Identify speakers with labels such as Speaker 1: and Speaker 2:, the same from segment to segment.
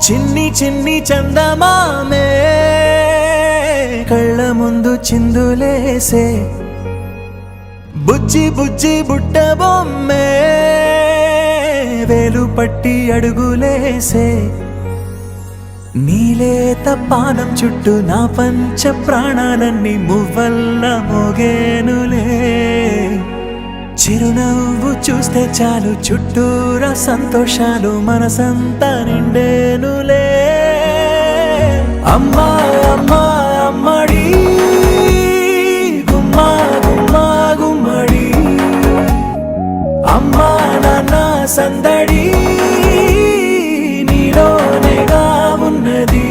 Speaker 1: చిన్ని చిన్ని చందమామే కళ్ళ ముందు చిందులేసే బుజ్జి బుజ్జి బుట్ట బొమ్మే వేలు పట్టి అడుగులేసే నీలేత పానం చుట్టూ నా పంచ ప్రాణాలన్నీ మువ్వల్ల మోగేనులే చిరునవ్వు చూస్తే చాలు చుట్టూరా సంతోషాలు మనసంతా నిండేనులే అమ్మా అమ్మా అమ్మడి గుమ్మా గుమ్మా గుమ్మడి అమ్మా నాన్న సందడి నీలోనేగా ఉన్నది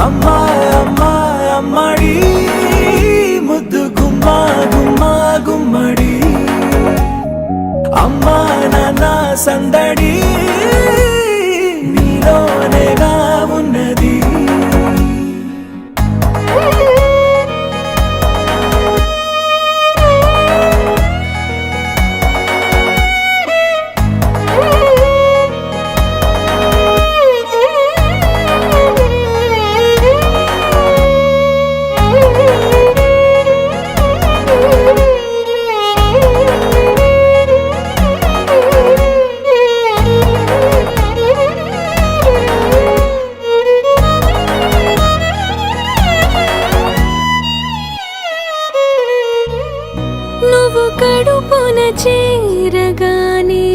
Speaker 1: అమ్మా అమ్మా అమ్మడి ముద్దు గుమ్మా గుమ్మా గుమ్మడి అమ్మా నాన్న సందడి నీలోనేగా ఉన్నది
Speaker 2: కడుపున చేరగానే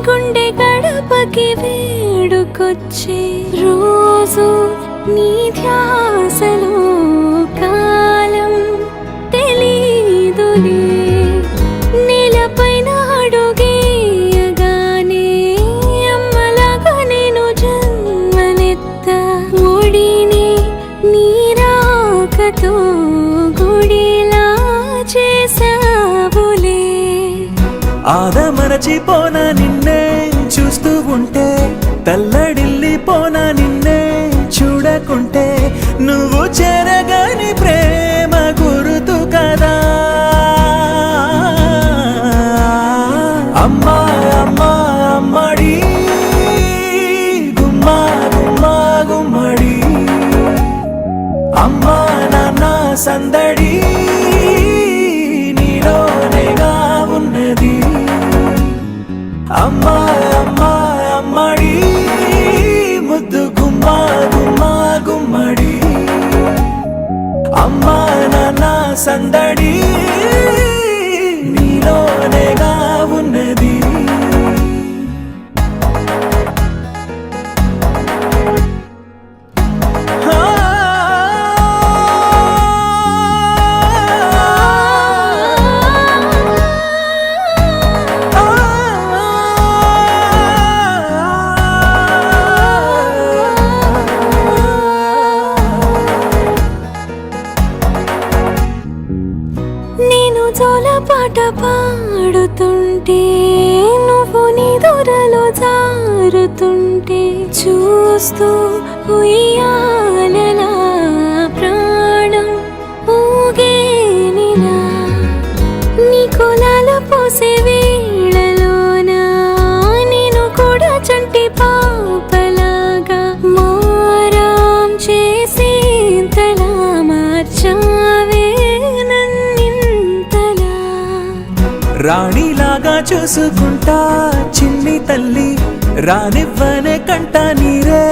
Speaker 2: గుండె గడపకి వేడుకొచ్చే రోజు నీ ధ్యాసలో కాలం తెలీదులే నేలపైన అడుగేయగానే అమ్మలాగా నేను జన్మనెత్త ఒడిని నీ రాకతో గుడిలా చేసా
Speaker 1: ఆదమరచిపోనా నిన్నే చూస్తూ ఉంటే తల్లడిల్లిపోనా నిన్నే చూడకుంటే నువ్వు చెరగని ప్రేమ గురుతు కదా అమ్మా అమ్మా అమ్మడి గుమ్మా గుమ్మా గుమ్మడి అమ్మా నాన్న సందడి నీలోనేగా ఉన్నది అమ్మా అమ్మా అమ్మడి ముద్దు గుమ్మా గుమ్మా గుమ్మడి అమ్మా నాన్న సందడి నీలోనేగా ఉన్నది
Speaker 2: పాట పాడుతుంటే నువ్వు నీ దూరలో జారుతుంటే చూస్తూ ఉయ్యాలలా ప్రాణం ఊగేనిలా నీ కులాల పోసే వేళలోనా నేను కూడా చంటి పాపలాగా మారాం చేసేంతలా మార్చావే
Speaker 1: రాణిలాగా చూసుకుంటా చిన్ని తల్లి రానివ్వనే కంట నీరే